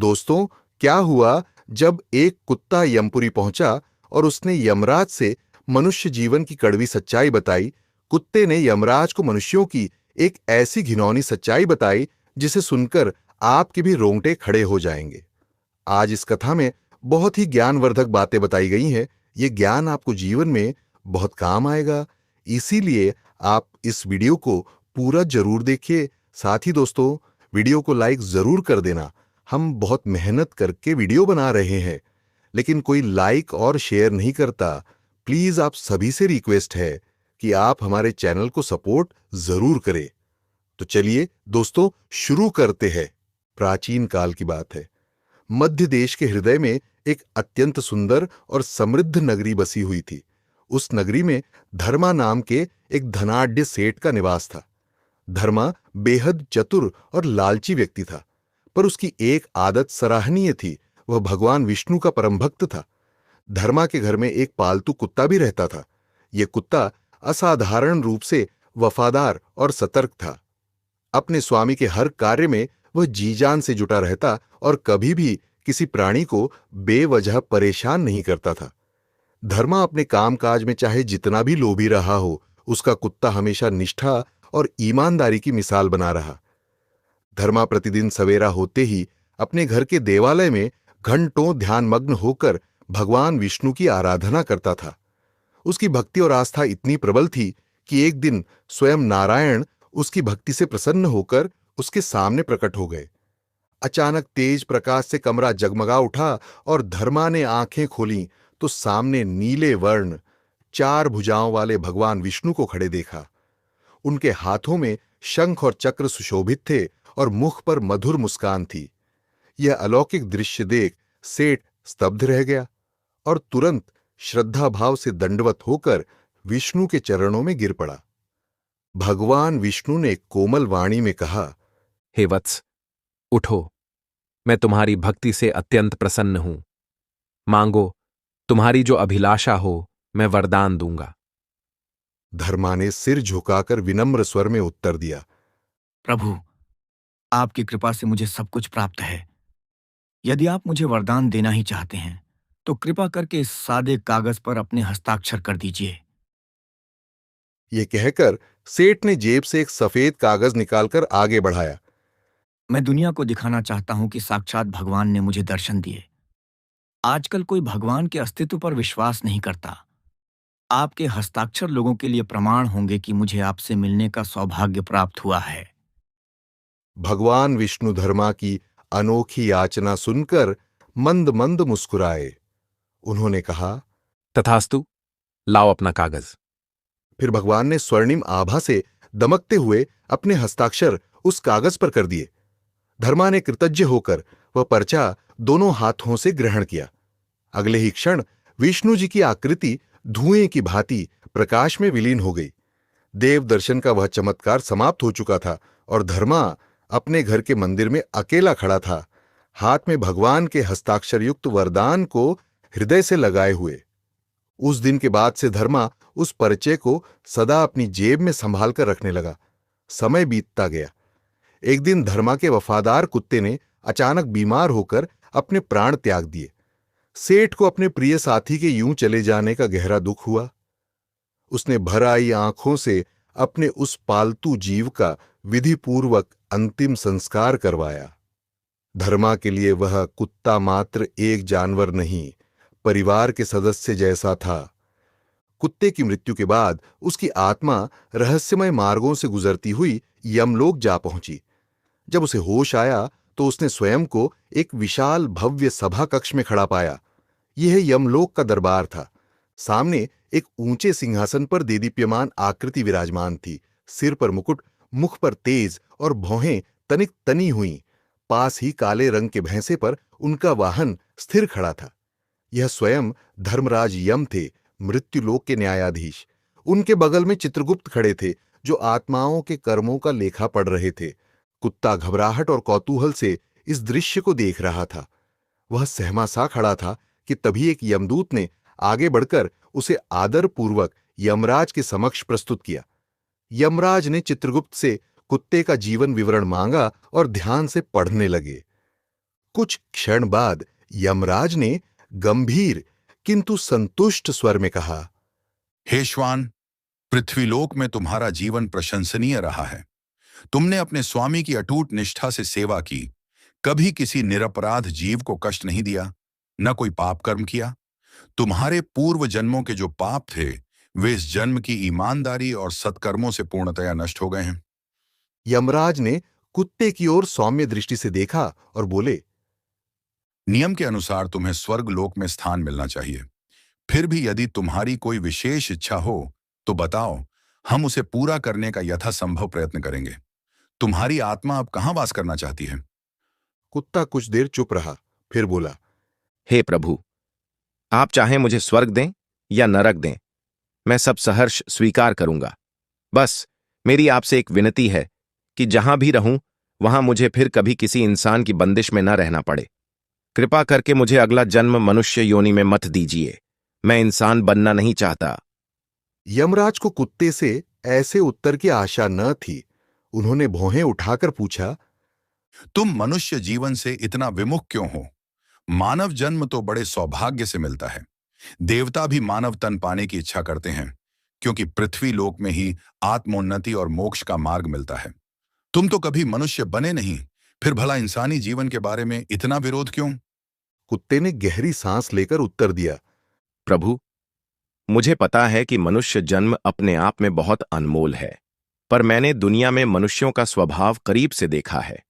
दोस्तों, क्या हुआ जब एक कुत्ता यमपुरी पहुंचा और उसने यमराज से मनुष्य जीवन की कड़वी सच्चाई बताई। कुत्ते ने यमराज को मनुष्यों की एक ऐसी घिनौनी सच्चाई बताई जिसे सुनकर आपके भी रोंगटे खड़े हो जाएंगे। आज इस कथा में बहुत ही ज्ञानवर्धक बातें बताई गई हैं। ये ज्ञान आपको जीवन में बहुत काम आएगा। इसीलिए आप इस वीडियो को पूरा जरूर देखिए। साथ ही दोस्तों, वीडियो को लाइक जरूर कर देना। हम बहुत मेहनत करके वीडियो बना रहे हैं, लेकिन कोई लाइक और शेयर नहीं करता। प्लीज आप सभी से रिक्वेस्ट है कि आप हमारे चैनल को सपोर्ट जरूर करें। तो चलिए दोस्तों, शुरू करते हैं। प्राचीन काल की बात है। मध्य देश के हृदय में एक अत्यंत सुंदर और समृद्ध नगरी बसी हुई थी। उस नगरी में धर्मा नाम के एक धनाढ्य सेठ का निवास था। धर्मा बेहद चतुर और लालची व्यक्ति था, पर उसकी एक आदत सराहनीय थी। वह भगवान विष्णु का परम भक्त था। धर्मा के घर में एक पालतू कुत्ता भी रहता था। यह कुत्ता असाधारण रूप से वफादार और सतर्क था। अपने स्वामी के हर कार्य में वह जी जान से जुटा रहता और कभी भी किसी प्राणी को बेवजह परेशान नहीं करता था। धर्मा अपने कामकाज में चाहे जितना भी लोभी रहा हो, उसका कुत्ता हमेशा निष्ठा और ईमानदारी की मिसाल बना रहा। धर्मा प्रतिदिन सवेरा होते ही अपने घर के देवालय में घंटों ध्यानमग्न होकर भगवान विष्णु की आराधना करता था। उसकी भक्ति और आस्था इतनी प्रबल थी कि एक दिन स्वयं नारायण उसकी भक्ति से प्रसन्न होकर उसके सामने प्रकट हो गए। अचानक तेज प्रकाश से कमरा जगमगा उठा और धर्मा ने आंखें खोलीं तो सामने नीले वर्ण 4 भुजाओं वाले भगवान विष्णु को खड़े देखा। उनके हाथों में शंख और चक्र सुशोभित थे और मुख पर मधुर मुस्कान थी। यह अलौकिक दृश्य देख सेठ स्तब्ध रह गया और तुरंत श्रद्धा भाव से दंडवत होकर विष्णु के चरणों में गिर पड़ा। भगवान विष्णु ने कोमल वाणी में कहा, हे वत्स, उठो, मैं तुम्हारी भक्ति से अत्यंत प्रसन्न हूं। मांगो, तुम्हारी जो अभिलाषा हो मैं वरदान दूंगा। धर्मा ने सिर झुकाकर विनम्र स्वर में उत्तर दिया, प्रभु, आपकी कृपा से मुझे सब कुछ प्राप्त है। यदि आप मुझे वरदान देना ही चाहते हैं तो कृपा करके इस सादे कागज पर अपने हस्ताक्षर कर दीजिए। यह कहकर सेठ ने जेब से एक सफेद कागज निकालकर आगे बढ़ाया। मैं दुनिया को दिखाना चाहता हूं कि साक्षात भगवान ने मुझे दर्शन दिए। आजकल कोई भगवान के अस्तित्व पर विश्वास नहीं करता। आपके हस्ताक्षर लोगों के लिए प्रमाण होंगे कि मुझे आपसे मिलने का सौभाग्य प्राप्त हुआ है। भगवान विष्णु धर्मा की अनोखी याचना सुनकर मंद मंद मुस्कुराए। उन्होंने कहा, तथास्तु, लाओ अपना कागज। फिर भगवान ने स्वर्णिम आभा से दमकते हुए अपने हस्ताक्षर उस कागज पर कर दिए। धर्मा ने कृतज्ञ होकर वह पर्चा दोनों हाथों से ग्रहण किया। अगले ही क्षण विष्णु जी की आकृति धुएं की भांति प्रकाश में विलीन हो गई। देव दर्शन का वह चमत्कार समाप्त हो चुका था और धर्मा अपने घर के मंदिर में अकेला खड़ा था, हाथ में भगवान के हस्ताक्षर युक्त वरदान को हृदय से लगाए हुए। उस दिन के बाद से धर्मा उस परिचय को सदा अपनी जेब में संभाल कर रखने लगा। समय बीतता गया। एक दिन धर्मा के वफादार कुत्ते ने अचानक बीमार होकर अपने प्राण त्याग दिए। सेठ को अपने प्रिय साथी के यूं चले जाने का गहरा दुख हुआ। उसने भर आई आंखों से अपने उस पालतू जीव का विधिपूर्वक अंतिम संस्कार करवाया। धर्मा के लिए वह कुत्ता मात्र एक जानवर नहीं, परिवार के सदस्य जैसा था। कुत्ते की मृत्यु के बाद उसकी आत्मा रहस्यमय मार्गों से गुजरती हुई यमलोक जा पहुंची। जब उसे होश आया तो उसने स्वयं को एक विशाल भव्य सभा कक्ष में खड़ा पाया। यह यमलोक का दरबार था। सामने एक ऊंचे सिंहासन पर देदीप्यमान आकृति विराजमान थी। सिर पर मुकुट, मुख पर तेज और भौहें तनिक तनी हुई। पास ही काले रंग के भैंसे पर उनका वाहन स्थिर खड़ा था। यह स्वयं धर्मराज यम थे, मृत्युलोक के न्यायाधीश। उनके बगल में चित्रगुप्त खड़े थे, जो आत्माओं के कर्मों का लेखा पढ़ रहे थे। कुत्ता घबराहट और कौतूहल से इस दृश्य को देख रहा था। वह सहमा सा खड़ा था कि तभी एक यमदूत ने आगे बढ़कर उसे आदरपूर्वक यमराज के समक्ष प्रस्तुत किया। यमराज ने चित्रगुप्त से कुत्ते का जीवन विवरण मांगा और ध्यान से पढ़ने लगे। कुछ क्षण बाद यमराज ने गंभीर किंतु संतुष्ट स्वर में कहा, हे श्वान, पृथ्वीलोक में तुम्हारा जीवन प्रशंसनीय रहा है। तुमने अपने स्वामी की अटूट निष्ठा से सेवा की, कभी किसी निरपराध जीव को कष्ट नहीं दिया, न कोई पाप कर्म किया। तुम्हारे पूर्व जन्मों के जो पाप थे वे इस जन्म की ईमानदारी और सत्कर्मों से पूर्णतया नष्ट हो गए हैं। यमराज ने कुत्ते की ओर सौम्य दृष्टि से देखा और बोले, नियम के अनुसार तुम्हें स्वर्ग लोक में स्थान मिलना चाहिए। फिर भी यदि तुम्हारी कोई विशेष इच्छा हो तो बताओ, हम उसे पूरा करने का यथासंभव प्रयत्न करेंगे। तुम्हारी आत्मा अब कहाँ वास करना चाहती है? कुत्ता कुछ देर चुप रहा, फिर बोला, हे प्रभु, आप चाहें मुझे स्वर्ग दें या नरक दें, मैं सब सहर्ष स्वीकार करूंगा। बस मेरी आपसे एक विनती है कि जहां भी रहूं वहां मुझे फिर कभी किसी इंसान की बंदिश में न रहना पड़े। कृपा करके मुझे अगला जन्म मनुष्य योनि में मत दीजिए, मैं इंसान बनना नहीं चाहता। यमराज को कुत्ते से ऐसे उत्तर की आशा न थी। उन्होंने भौहें उठाकर पूछा, तुम मनुष्य जीवन से इतना विमुख क्यों हो? मानव जन्म तो बड़े सौभाग्य से मिलता है। देवता भी मानव तन पाने की इच्छा करते हैं, क्योंकि पृथ्वी लोक में ही आत्मोन्नति और मोक्ष का मार्ग मिलता है। तुम तो कभी मनुष्य बने नहीं, फिर भला इंसानी जीवन के बारे में इतना विरोध क्यों? कुत्ते ने गहरी सांस लेकर उत्तर दिया, प्रभु, मुझे पता है कि मनुष्य जन्म अपने आप में बहुत अनमोल है, पर मैंने दुनिया में मनुष्यों का स्वभाव करीब से देखा है।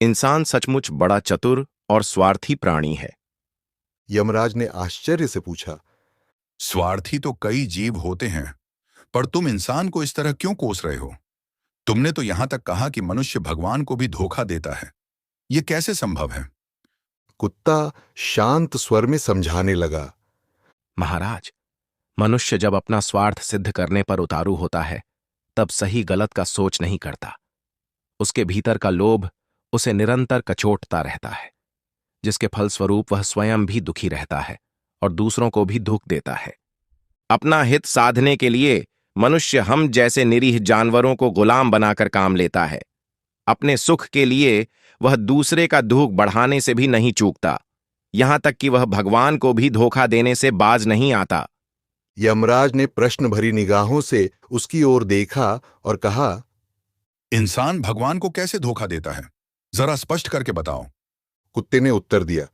इंसान सचमुच बड़ा चतुर और स्वार्थी प्राणी है। यमराज ने आश्चर्य से पूछा, स्वार्थी तो कई जीव होते हैं, पर तुम इंसान को इस तरह क्यों कोस रहे हो? तुमने तो यहां तक कहा कि मनुष्य भगवान को भी धोखा देता है। यह कैसे संभव है? कुत्ता शांत स्वर में समझाने लगा, महाराज, मनुष्य जब अपना स्वार्थ सिद्ध करने पर उतारू होता है तब सही गलत का सोच नहीं करता। उसके भीतर का लोभ उसे निरंतर कचोटता रहता है, जिसके फलस्वरूप वह स्वयं भी दुखी रहता है और दूसरों को भी दुख देता है। अपना हित साधने के लिए मनुष्य हम जैसे निरीह जानवरों को गुलाम बनाकर काम लेता है। अपने सुख के लिए वह दूसरे का दुख बढ़ाने से भी नहीं चूकता, यहां तक कि वह भगवान को भी धोखा देने से बाज नहीं आता। यमराज ने प्रश्न भरी निगाहों से उसकी ओर देखा और कहा, इंसान भगवान को कैसे धोखा देता है? जरा स्पष्ट करके बताओ। कुत्ते ने उत्तर दिया,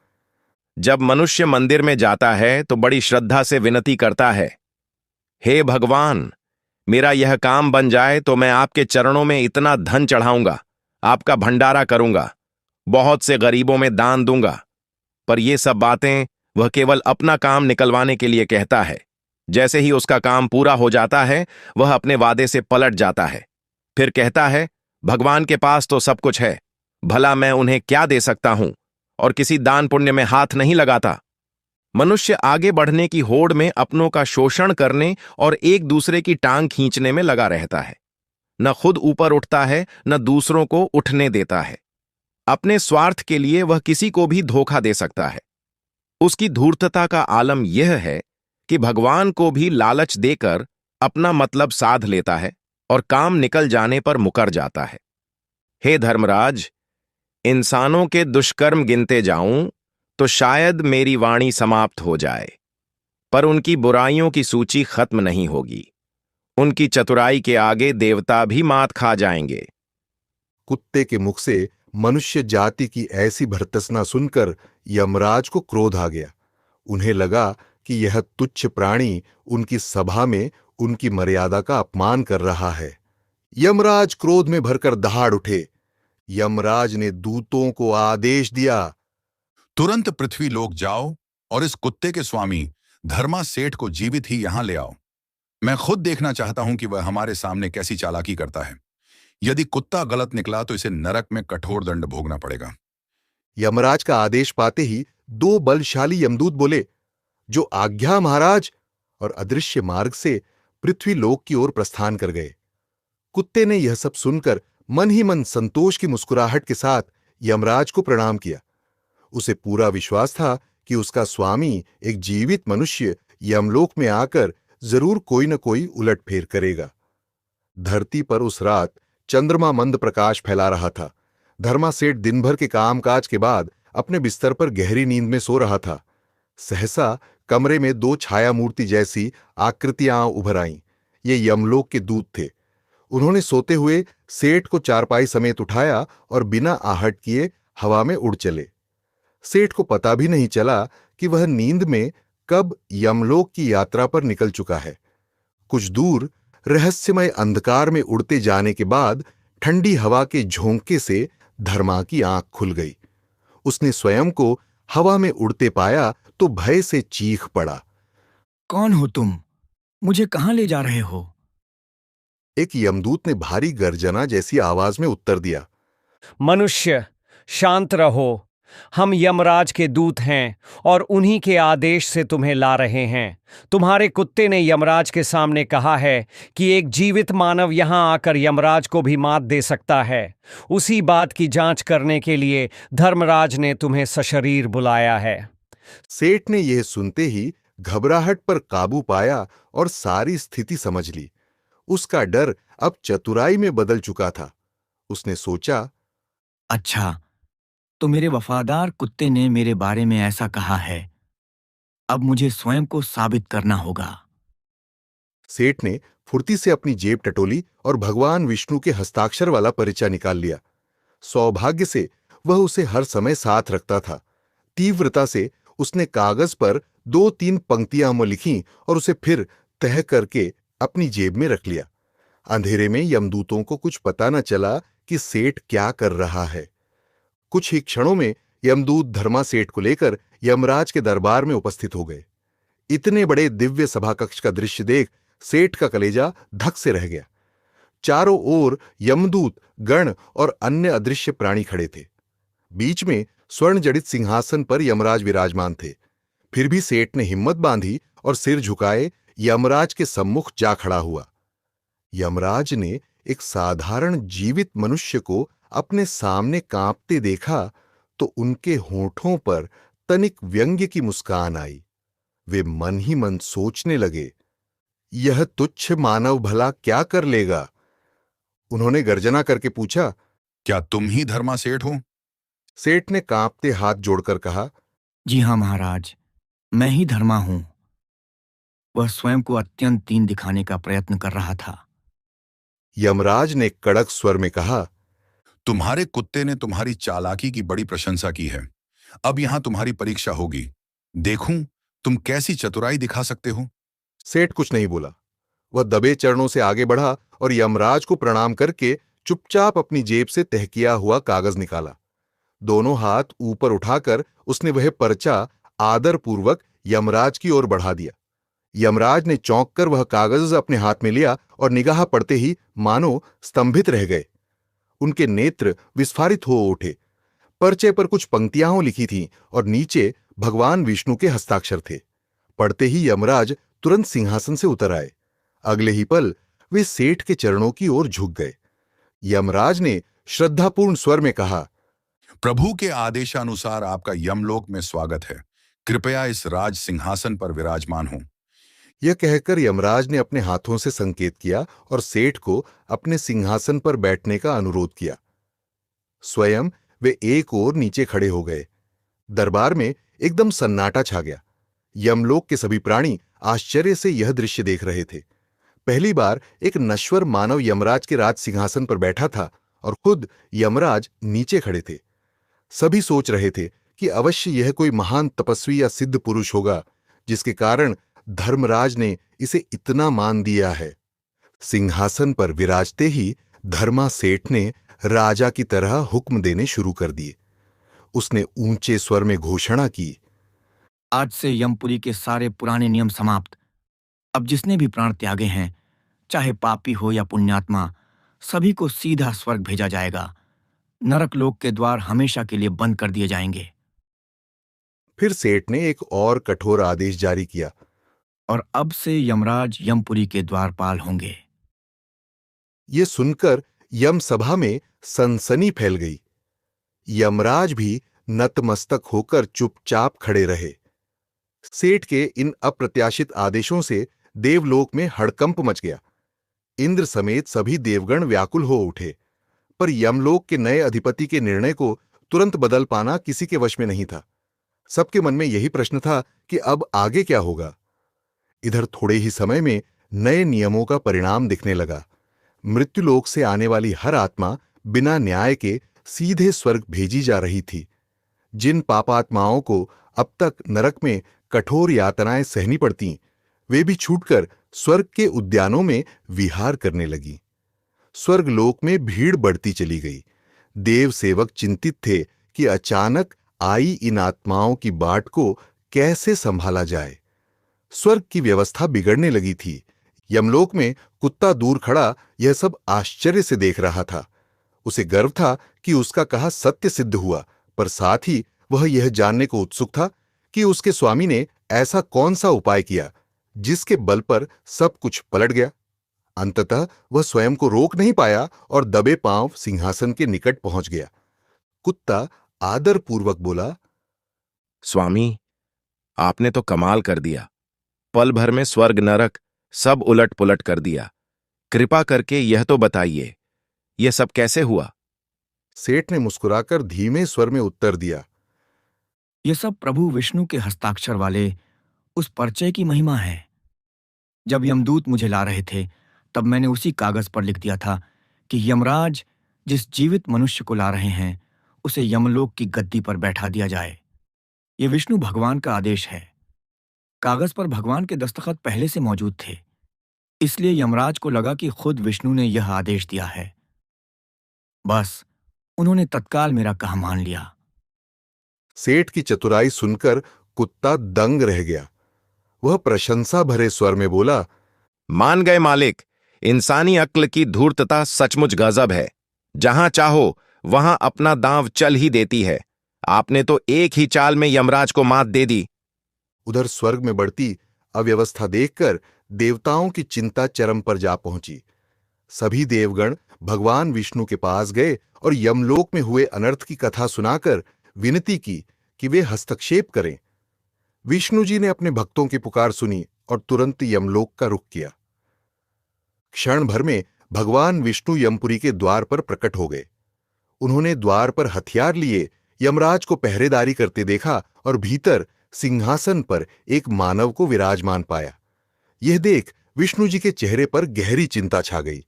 जब मनुष्य मंदिर में जाता है तो बड़ी श्रद्धा से विनती करता है, हे भगवान, मेरा यह काम बन जाए तो मैं आपके चरणों में इतना धन चढ़ाऊंगा, आपका भंडारा करूंगा, बहुत से गरीबों में दान दूंगा। पर ये सब बातें वह केवल अपना काम निकलवाने के लिए कहता है। जैसे ही उसका काम पूरा हो जाता है वह अपने वादे से पलट जाता है। फिर कहता है, भगवान के पास तो सब कुछ है, भला मैं उन्हें क्या दे सकता हूं, और किसी दान पुण्य में हाथ नहीं लगाता। मनुष्य आगे बढ़ने की होड़ में अपनों का शोषण करने और एक दूसरे की टांग खींचने में लगा रहता है। न खुद ऊपर उठता है न दूसरों को उठने देता है। अपने स्वार्थ के लिए वह किसी को भी धोखा दे सकता है। उसकी धूर्तता का आलम यह है कि भगवान को भी लालच देकर अपना मतलब साध लेता है और काम निकल जाने पर मुकर जाता है। हे धर्मराज, इंसानों के दुष्कर्म गिनते जाऊं तो शायद मेरी वाणी समाप्त हो जाए, पर उनकी बुराइयों की सूची खत्म नहीं होगी। उनकी चतुराई के आगे देवता भी मात खा जाएंगे। कुत्ते के मुख से मनुष्य जाति की ऐसी भर्त्सना सुनकर यमराज को क्रोध आ गया। उन्हें लगा कि यह तुच्छ प्राणी उनकी सभा में उनकी मर्यादा का अपमान कर रहा है। यमराज क्रोध में भरकर दहाड़ उठे। यमराज ने दूतों को आदेश दिया, तुरंत पृथ्वी लोक जाओ और इस कुत्ते के स्वामी धर्मा सेठ को जीवित ही यहां ले आओ। मैं खुद देखना चाहता हूं कि वह हमारे सामने कैसी चालाकी करता है। यदि कुत्ता गलत निकला तो इसे नरक में कठोर दंड भोगना पड़ेगा। यमराज का आदेश पाते ही दो बलशाली यमदूत बोले, जो आज्ञा महाराज, और अदृश्य मार्ग से पृथ्वी लोक की ओर प्रस्थान कर गए। कुत्ते ने यह सब सुनकर मन ही मन संतोष की मुस्कुराहट के साथ यमराज को प्रणाम किया। उसे पूरा विश्वास था कि उसका स्वामी एक जीवित मनुष्य यमलोक में आकर जरूर कोई न कोई उलटफेर करेगा। धरती पर उस रात चंद्रमा मंद प्रकाश फैला रहा था। धर्मा सेठ दिन भर के कामकाज के बाद अपने बिस्तर पर गहरी नींद में सो रहा था। सहसा कमरे में दो छाया मूर्ति जैसी आकृतियां उभर आईं। ये यमलोक के दूत थे। उन्होंने सोते हुए सेठ को चारपाई समेत उठाया और बिना आहट किए हवा में उड़ चले। सेठ को पता भी नहीं चला कि वह नींद में कब यमलोक की यात्रा पर निकल चुका है। कुछ दूर रहस्यमय अंधकार में उड़ते जाने के बाद ठंडी हवा के झोंके से धर्मा की आंख खुल गई। उसने स्वयं को हवा में उड़ते पाया तो भय से चीख पड़ा। कौन हो तुम? मुझे कहाँ ले जा रहे हो? एक यमदूत ने भारी गर्जना जैसी आवाज में उत्तर दिया। मनुष्य, शांत रहो। हम यमराज के दूत हैं और उन्हीं के आदेश से तुम्हें ला रहे हैं। तुम्हारे कुत्ते ने यमराज के सामने कहा है कि एक जीवित मानव यहां आकर यमराज को भी मात दे सकता है। उसी बात की जांच करने के लिए धर्मराज ने तुम्हें सशरीर बुलाया है। सेठ ने यह सुनते ही घबराहट पर काबू पाया और सारी स्थिति समझ ली। उसका डर अब चतुराई में बदल चुका था। उसने सोचा, अच्छा, तो मेरे वफादार कुत्ते ने मेरे बारे में ऐसा कहा है। अब मुझे स्वयं को साबित करना होगा। सेठ ने फुर्ती से अपनी जेब टटोली और भगवान विष्णु के हस्ताक्षर वाला परिचय निकाल लिया। सौभाग्य से वह उसे हर समय साथ रखता था। तीव्रता से उसने कागज पर 2-3 पंक्तियां लिखीं और उसे फिर तह करके अपनी जेब में रख लिया। अंधेरे में यमदूतों को कुछ पता न चला कि सेठ क्या कर रहा है। कुछ ही क्षणों में यमदूत धर्मा सेठ को लेकर यमराज के दरबार में उपस्थित हो गए। इतने बड़े दिव्य सभा कक्ष का दृश्य देख सेठ का कलेजा धक से रह गया। चारों ओर यमदूत, गण और अन्य अदृश्य प्राणी खड़े थे। बीच में स्वर्ण जड़ित सिंहासन पर यमराज विराजमान थे। फिर भी सेठ ने हिम्मत बांधी और सिर झुकाए यमराज के सम्मुख जा खड़ा हुआ। यमराज ने एक साधारण जीवित मनुष्य को अपने सामने कांपते देखा तो उनके होठों पर तनिक व्यंग्य की मुस्कान आई। वे मन ही मन सोचने लगे, यह तुच्छ मानव भला क्या कर लेगा। उन्होंने गर्जना करके पूछा, क्या तुम ही धर्मा सेठ हो? सेठ ने कांपते हाथ जोड़कर कहा, जी हाँ महाराज, मैं ही धर्मा हूं। वह स्वयं को अत्यंत दीन दिखाने का प्रयत्न कर रहा था। यमराज ने कड़क स्वर में कहा, तुम्हारे कुत्ते ने तुम्हारी चालाकी की बड़ी प्रशंसा की है। अब यहां तुम्हारी परीक्षा होगी। देखूं तुम कैसी चतुराई दिखा सकते हो। सेठ कुछ नहीं बोला। वह दबे चरणों से आगे बढ़ा और यमराज को प्रणाम करके चुपचाप अपनी जेब से तह किया हुआ कागज निकाला। दोनों हाथ ऊपर उठाकर उसने वह पर्चा आदरपूर्वक यमराज की ओर बढ़ा दिया। यमराज ने चौंक कर वह कागज अपने हाथ में लिया और निगाह पड़ते ही मानो स्तंभित रह गए। उनके नेत्र विस्फारित हो उठे। पर्चे पर कुछ पंक्तियां लिखी थीं और नीचे भगवान विष्णु के हस्ताक्षर थे। पढ़ते ही यमराज तुरंत सिंहासन से उतर आए। अगले ही पल वे सेठ के चरणों की ओर झुक गए। यमराज ने श्रद्धापूर्ण स्वर में कहा, प्रभु के आदेशानुसार आपका यमलोक में स्वागत है। कृपया इस राज सिंहासन पर विराजमान हो। यह कहकर यमराज ने अपने हाथों से संकेत किया और सेठ को अपने सिंहासन पर बैठने का अनुरोध किया। स्वयं वे एक ओर नीचे खड़े हो गए। दरबार में एकदम सन्नाटा छा गया। यमलोक के सभी प्राणी आश्चर्य से यह दृश्य देख रहे थे। पहली बार एक नश्वर मानव यमराज के राज सिंहासन पर बैठा था और खुद यमराज नीचे खड़े थे। सभी सोच रहे थे कि अवश्य यह कोई महान तपस्वी या सिद्ध पुरुष होगा जिसके कारण धर्मराज ने इसे इतना मान दिया है। सिंहासन पर विराजते ही धर्मा सेठ ने राजा की तरह हुक्म देने शुरू कर दिए। उसने ऊंचे स्वर में घोषणा की, आज से यमपुरी के सारे पुराने नियम समाप्त। अब जिसने भी प्राण त्यागे हैं, चाहे पापी हो या पुण्यात्मा, सभी को सीधा स्वर्ग भेजा जाएगा। नरक लोक के द्वार हमेशा के लिए बंद कर दिए जाएंगे। फिर सेठ ने एक और कठोर आदेश जारी किया, और अब से यमराज यमपुरी के द्वारपाल होंगे। ये सुनकर यम सभा में सनसनी फैल गई। यमराज भी नतमस्तक होकर चुपचाप खड़े रहे। सेठ के इन अप्रत्याशित आदेशों से देवलोक में हड़कंप मच गया। इंद्र समेत सभी देवगण व्याकुल हो उठे, पर यमलोक के नए अधिपति के निर्णय को तुरंत बदल पाना किसी के वश में नहीं था। सबके मन में यही प्रश्न था कि अब आगे क्या होगा। इधर थोड़े ही समय में नए नियमों का परिणाम दिखने लगा। मृत्युलोक से आने वाली हर आत्मा बिना न्याय के सीधे स्वर्ग भेजी जा रही थी। जिन पापात्माओं को अब तक नरक में कठोर यातनाएं सहनी पड़ती, वे भी छूटकर स्वर्ग के उद्यानों में विहार करने लगी। स्वर्गलोक में भीड़ बढ़ती चली गई। देव सेवक चिंतित थे कि अचानक आई इन आत्माओं की बाट को कैसे संभाला जाए। स्वर्ग की व्यवस्था बिगड़ने लगी थी। यमलोक में कुत्ता दूर खड़ा यह सब आश्चर्य से देख रहा था। उसे गर्व था कि उसका कहा सत्य सिद्ध हुआ, पर साथ ही वह यह जानने को उत्सुक था कि उसके स्वामी ने ऐसा कौन सा उपाय किया जिसके बल पर सब कुछ पलट गया। अंततः वह स्वयं को रोक नहीं पाया और दबे पांव सिंहासन के निकट पहुंच गया। कुत्ता आदरपूर्वक बोला, स्वामी, आपने तो कमाल कर दिया। पल भर में स्वर्ग नरक सब उलट पुलट कर दिया। कृपा करके यह तो बताइए, यह सब कैसे हुआ? सेठ ने मुस्कुराकर धीमे स्वर में उत्तर दिया, ये सब प्रभु विष्णु के हस्ताक्षर वाले उस पर्चे की महिमा है। जब यमदूत मुझे ला रहे थे, तब मैंने उसी कागज पर लिख दिया था कि यमराज जिस जीवित मनुष्य को ला रहे हैं, उसे यमलोक की गद्दी पर बैठा दिया जाए। ये विष्णु भगवान का आदेश है। कागज पर भगवान के दस्तखत पहले से मौजूद थे, इसलिए यमराज को लगा कि खुद विष्णु ने यह आदेश दिया है। बस उन्होंने तत्काल मेरा कहा मान लिया। सेठ की चतुराई सुनकर कुत्ता दंग रह गया। वह प्रशंसा भरे स्वर में बोला, मान गए मालिक, इंसानी अक्ल की धूर्तता सचमुच गजब है। जहां चाहो वहां अपना दांव चल ही देती है। आपने तो एक ही चाल में यमराज को मात दे दी। उधर स्वर्ग में बढ़ती अव्यवस्था देखकर देवताओं की चिंता चरम पर जा पहुंची। सभी देवगण भगवान विष्णु के पास गए और यमलोक में हुए अनर्थ की कथा सुनाकर विनती की कि वे हस्तक्षेप करें। विष्णु जी ने अपने भक्तों की पुकार सुनी और तुरंत यमलोक का रुख किया। क्षण भर में भगवान विष्णु यमपुरी के द्वार पर प्रकट हो गए। उन्होंने द्वार पर हथियार लिए यमराज को पहरेदारी करते देखा और भीतर सिंहासन पर एक मानव को विराजमान पाया। यह देख विष्णु जी के चेहरे पर गहरी चिंता छा गई।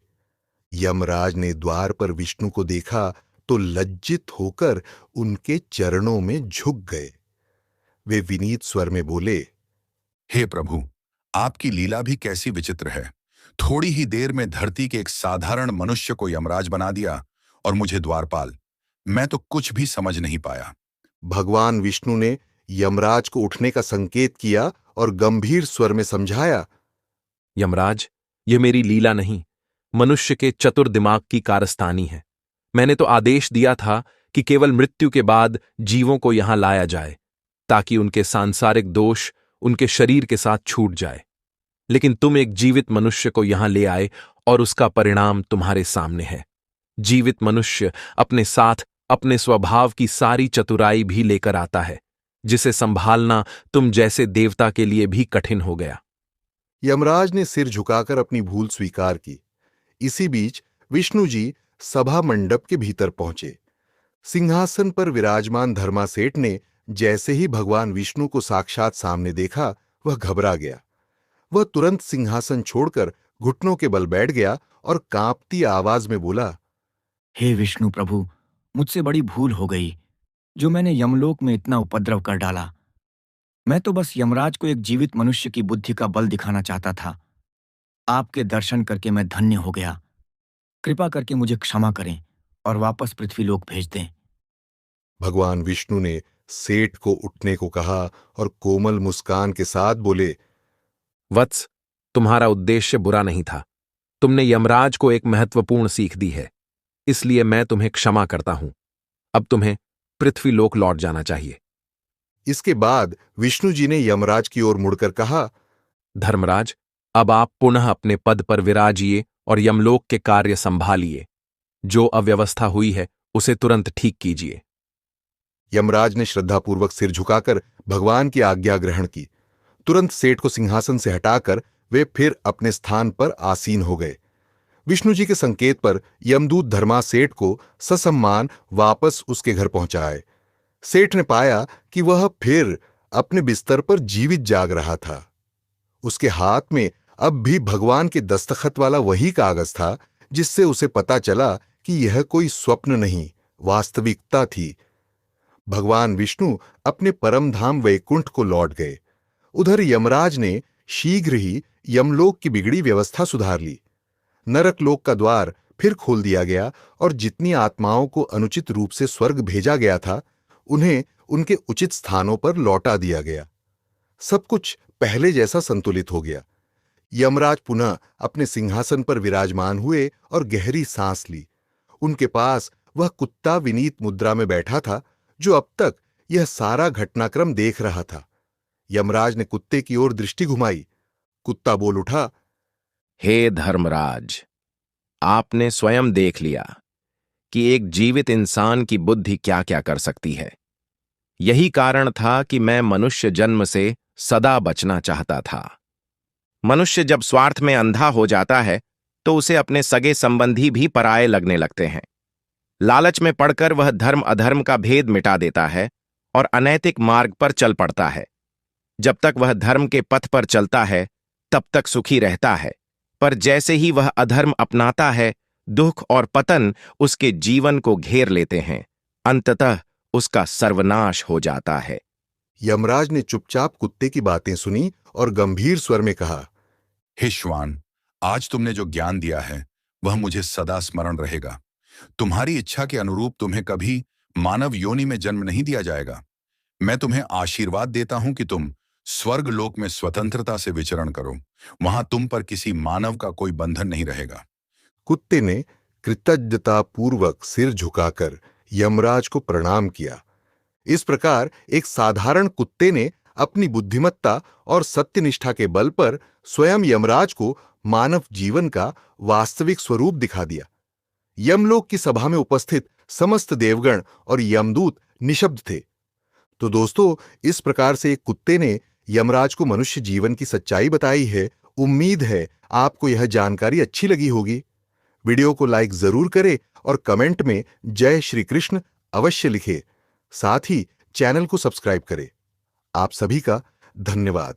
यमराज ने द्वार पर विष्णु को देखा तो लज्जित होकर उनके चरणों में झुक गए। वे विनीत स्वर में बोले, हे प्रभु, आपकी लीला भी कैसी विचित्र है। थोड़ी ही देर में धरती के एक साधारण मनुष्य को यमराज बना दिया और मुझे द्वारपाल। मैं तो कुछ भी समझ नहीं पाया। भगवान विष्णु ने यमराज को उठने का संकेत किया और गंभीर स्वर में समझाया, यमराज, यह मेरी लीला नहीं, मनुष्य के चतुर दिमाग की कारस्तानी है। मैंने तो आदेश दिया था कि केवल मृत्यु के बाद जीवों को यहां लाया जाए, ताकि उनके सांसारिक दोष उनके शरीर के साथ छूट जाए। लेकिन तुम एक जीवित मनुष्य को यहां ले आए और उसका परिणाम तुम्हारे सामने है। जीवित मनुष्य अपने साथ अपने स्वभाव की सारी चतुराई भी लेकर आता है, जिसे संभालना तुम जैसे देवता के लिए भी कठिन हो गया। यमराज ने सिर झुकाकर अपनी भूल स्वीकार की। इसी बीच विष्णु जी सभा मंडप के भीतर पहुंचे। सिंहासन पर विराजमान धर्मा सेठ ने जैसे ही भगवान विष्णु को साक्षात सामने देखा, वह घबरा गया। वह तुरंत सिंहासन छोड़कर घुटनों के बल बैठ गया और कांपती आवाज में बोला, हे विष्णु प्रभु, मुझसे बड़ी भूल हो गई जो मैंने यमलोक में इतना उपद्रव कर डाला। मैं तो बस यमराज को एक जीवित मनुष्य की बुद्धि का बल दिखाना चाहता था। आपके दर्शन करके मैं धन्य हो गया। कृपा करके मुझे क्षमा करें और वापस पृथ्वीलोक भेज दें। भगवान विष्णु ने सेठ को उठने को कहा और कोमल मुस्कान के साथ बोले, वत्स, तुम्हारा उद्देश्य बुरा नहीं था। तुमने यमराज को एक महत्वपूर्ण सीख दी है, इसलिए मैं तुम्हें क्षमा करता हूं। अब तुम्हें पृथ्वीलोक लौट जाना चाहिए। इसके बाद विष्णु जी ने यमराज की ओर मुड़कर कहा, धर्मराज, अब आप पुनः अपने पद पर विराजिए और यमलोक के कार्य संभालिए। जो अव्यवस्था हुई है उसे तुरंत ठीक कीजिए। यमराज ने श्रद्धापूर्वक सिर झुकाकर भगवान की आज्ञा ग्रहण की। तुरंत सेठ को सिंहासन से हटाकर वे फिर अपने स्थान पर आसीन हो गए। विष्णु जी के संकेत पर यमदूत धर्मा सेठ को ससम्मान वापस उसके घर पहुंचाए। सेठ ने पाया कि वह फिर अपने बिस्तर पर जीवित जाग रहा था। उसके हाथ में अब भी भगवान के दस्तखत वाला वही कागज था, जिससे उसे पता चला कि यह कोई स्वप्न नहीं, वास्तविकता थी। भगवान विष्णु अपने परम धाम वैकुंठ को लौट गए। उधर यमराज ने शीघ्र ही यमलोक की बिगड़ी व्यवस्था सुधार ली। नरक लोक का द्वार फिर खोल दिया गया और जितनी आत्माओं को अनुचित रूप से स्वर्ग भेजा गया था, उन्हें उनके उचित स्थानों पर लौटा दिया गया। सब कुछ पहले जैसा संतुलित हो गया। यमराज पुनः अपने सिंहासन पर विराजमान हुए और गहरी सांस ली। उनके पास वह कुत्ता विनीत मुद्रा में बैठा था, जो अब तक यह सारा घटनाक्रम देख रहा था। यमराज ने कुत्ते की ओर दृष्टि घुमाई। कुत्ता बोल उठा, हे धर्मराज, आपने स्वयं देख लिया कि एक जीवित इंसान की बुद्धि क्या क्या कर सकती है। यही कारण था कि मैं मनुष्य जन्म से सदा बचना चाहता था। मनुष्य जब स्वार्थ में अंधा हो जाता है तो उसे अपने सगे संबंधी भी पराये लगने लगते हैं। लालच में पड़कर वह धर्म अधर्म का भेद मिटा देता है और अनैतिक मार्ग पर चल पड़ता है। जब तक वह धर्म के पथ पर चलता है तब तक सुखी रहता है, पर जैसे ही वह अधर्म अपनाता है, दुख और पतन उसके जीवन को घेर लेते हैं। अंततः उसका सर्वनाश हो जाता है। यमराज ने चुपचाप कुत्ते की बातें सुनी और गंभीर स्वर में कहा, हे श्वान, आज तुमने जो ज्ञान दिया है वह मुझे सदा स्मरण रहेगा। तुम्हारी इच्छा के अनुरूप तुम्हें कभी मानव योनि में जन्म नहीं दिया जाएगा। मैं तुम्हें आशीर्वाद देता हूं कि तुम स्वर्ग लोक में स्वतंत्रता से विचरण करो। वहां तुम पर किसी मानव का कोई बंधन नहीं रहेगा। कुत्ते ने कृतज्ञतापूर्वक सिर झुकाकर यमराज को प्रणाम किया। इस प्रकार एक साधारण कुत्ते ने अपनी बुद्धिमत्ता और सत्यनिष्ठा के बल पर स्वयं यमराज को मानव जीवन का वास्तविक स्वरूप दिखा दिया। यमलोक की सभा में उपस्थित समस्त देवगण और यमदूत निशब्द थे। तो दोस्तों, इस प्रकार से एक कुत्ते ने यमराज को मनुष्य जीवन की सच्चाई बताई है। उम्मीद है आपको यह जानकारी अच्छी लगी होगी। वीडियो को लाइक जरूर करें और कमेंट में जय श्री कृष्ण अवश्य लिखें। साथ ही चैनल को सब्सक्राइब करें। आप सभी का धन्यवाद।